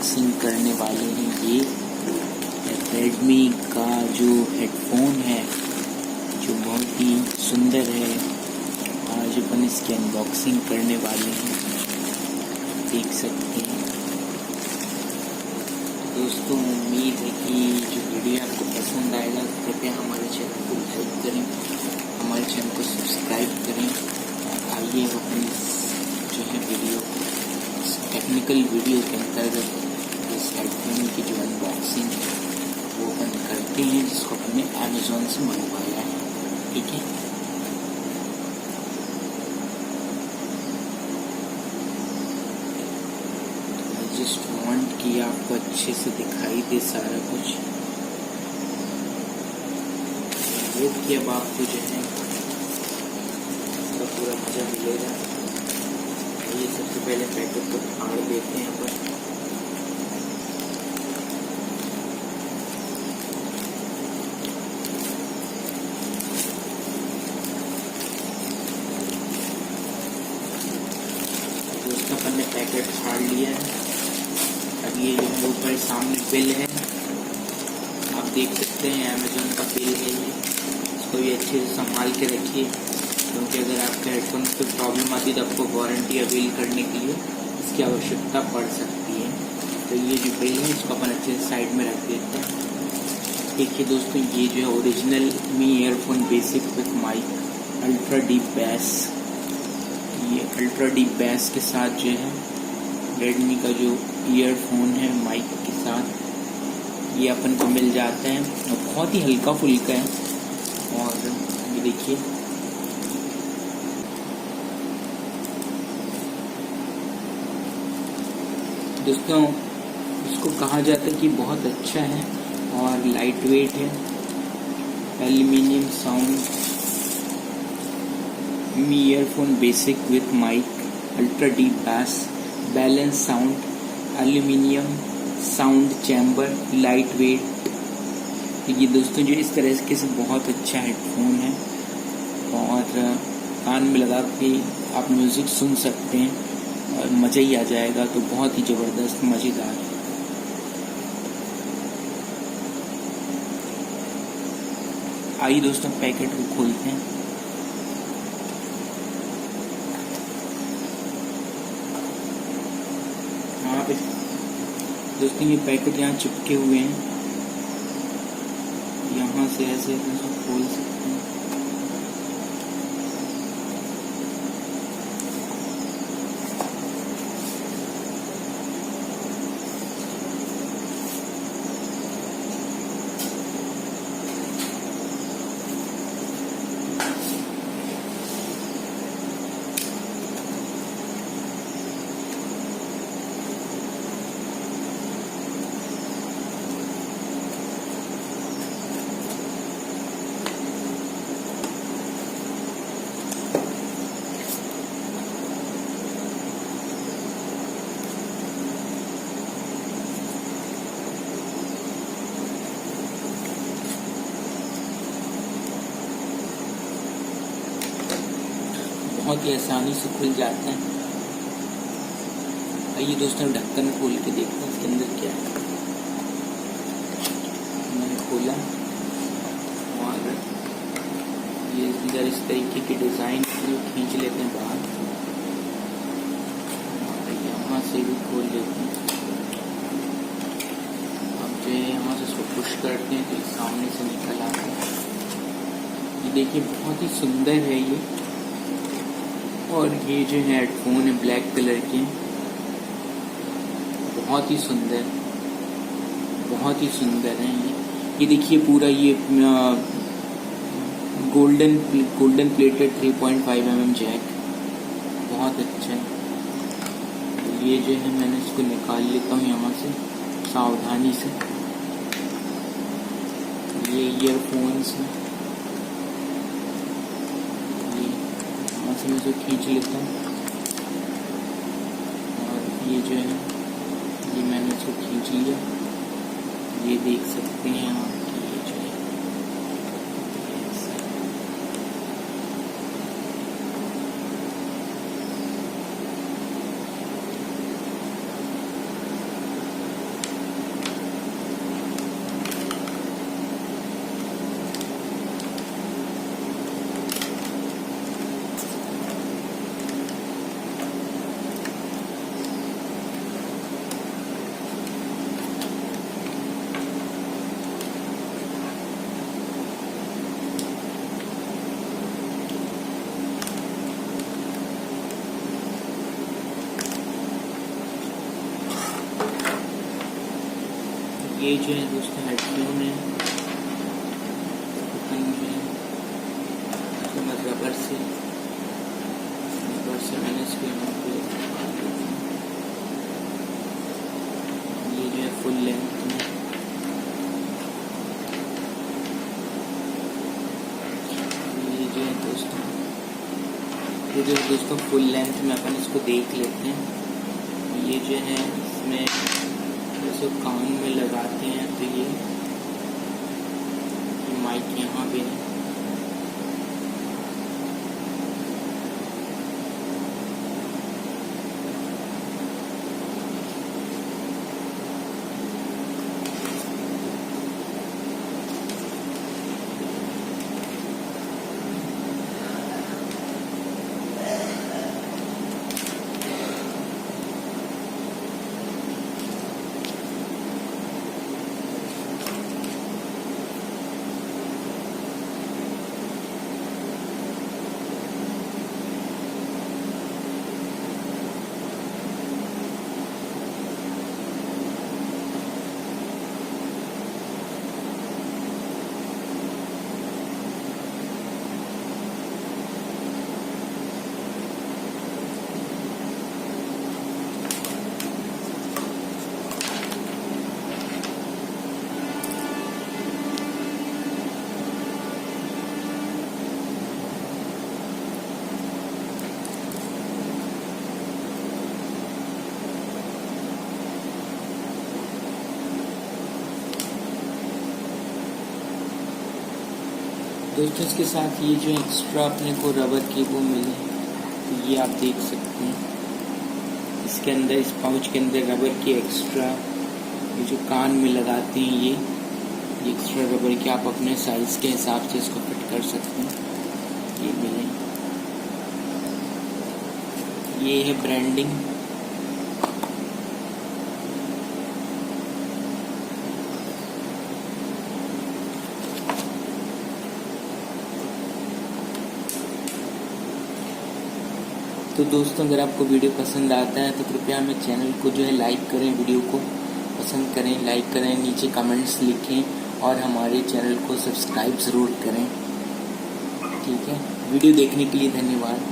Unboxing करने वाले हैं। ये रेडमी का जो हेडफोन है जो बहुत ही सुंदर है, आज अपन इसकी अनबॉक्सिंग करने वाले हैं, देख सकते हैं। दोस्तों उम्मीद है कि जो वीडियो आपको पसंद आएगा, कृपया हमारे चैनल को लाइक करें, हमारे चैनल को सब्सक्राइब करें। आइए अपन जो है वीडियो टेक्निकल वीडियो के अंतर्गत इस हेडफोन की जो अनबॉक्सिंग है वो अपन करते हैं, जिसको अपन ने अमेज़ॉन से मंगवाया है। ठीक है, जस्ट वांट कि आपको अच्छे से दिखाई दे सारा कुछ। होप कि अब आपको जो है इसका पूरा मजा मिलेगा। ये सबसे पहले पैकेट को फाड़ देते हैं अपन। दोस्तों अपन ने पैकेट फाड़ लिया है। अब ये जो है ऊपर सामने बिल है, आप देख सकते हैं अमेज़ॉन का बिल है ये। इसको भी अच्छे से संभाल के रखिए, क्योंकि अगर आपके हेडफोन पे प्रॉब्लम आती है तो आपको वारंटी अवेल करने के लिए इसकी आवश्यकता पड़ सकती है। तो ये जो बिल है इसको अपन अच्छे से साइड में रख देते हैं। देखिए दोस्तों, ये जो है original Mi earphone basic with mic ultra deep bass, ये अल्ट्रा डीप बैस के साथ जो है रेडमी का जो ईयरफोन है माइक के साथ ये अपन को मिल जाता है, और बहुत ही हल्का फुल्का है। और ये देखिए दोस्तों, इसको कहा जाता है कि बहुत अच्छा है और लाइट वेट है। Aluminium sound Mi earphone basic with mic ultra deep bass balance sound, aluminium sound chamber, light weight. तो ये दोस्तों जो इस तरह के से बहुत अच्छा हेडफोन है, और कान में लगा के आप म्यूज़िक सुन सकते हैं और मज़ा ही आ जाएगा। तो बहुत ही ज़बरदस्त मज़ेदार। आइए दोस्तों पैकेट को खोलते हैं। हाँ दोस्तों, ये पैकेट यहाँ चिपके हुए हैं, यहाँ से ऐसे खोल सकते हैं। बहुत ही आसानी से खुल जाता है। आइए दोस्तों ढक्कन खोल के देखते हैं इसके अंदर क्या है। मैंने खोला और ये अंदर इस तरीके की डिज़ाइन खींच लेते हैं बाहर, और यहाँ से भी खोल लेते हैं। अब जो है यहाँ से इसको पुश करते हैं तो ये सामने से निकल आता है। ये देखिए बहुत ही सुंदर है ये। और ये जो है हेडफोन है ब्लैक कलर के, बहुत ही सुंदर, बहुत ही सुंदर है ये देखिए पूरा ये गोल्डन प्लेटेड 3.5 mm जैक, बहुत अच्छा है। तो ये जो है मैंने इसको निकाल लेता हूँ यहाँ से सावधानी से। ये ईयरफोन्स है, मैं इसे खींच लेता हूँ, और ये जो है ये मैंने इसको खींच लिया। ये देख सकते हैं आप कि ये जो है ये जो है दोस्तों हेडफोन है, रबर से मैंने इसको यहाँ पे ये जो है फुल लेंथ में, ये जो है दोस्तों फुल लेंथ में अपन इसको देख लेते हैं। ये जो है इसमें जैसे कान में लगाते हैं तो ये माइक यहाँ पे है। दोस्तों इसके साथ ये जो एक्स्ट्रा अपने को रबर की वो मिले, तो ये आप देख सकते हैं इसके अंदर, इस पाउच के अंदर रबर की एक्स्ट्रा, ये जो कान में लगाते हैं ये एक्स्ट्रा रबर की आप अपने साइज के हिसाब से इसको फिट कर सकते हैं। ये मिले, ये है ब्रांडिंग। तो दोस्तों अगर आपको वीडियो पसंद आता है तो कृपया हमें चैनल को जो है लाइक करें, वीडियो को पसंद करें, लाइक करें, नीचे कमेंट्स लिखें और हमारे चैनल को सब्सक्राइब ज़रूर करें। ठीक है, वीडियो देखने के लिए धन्यवाद।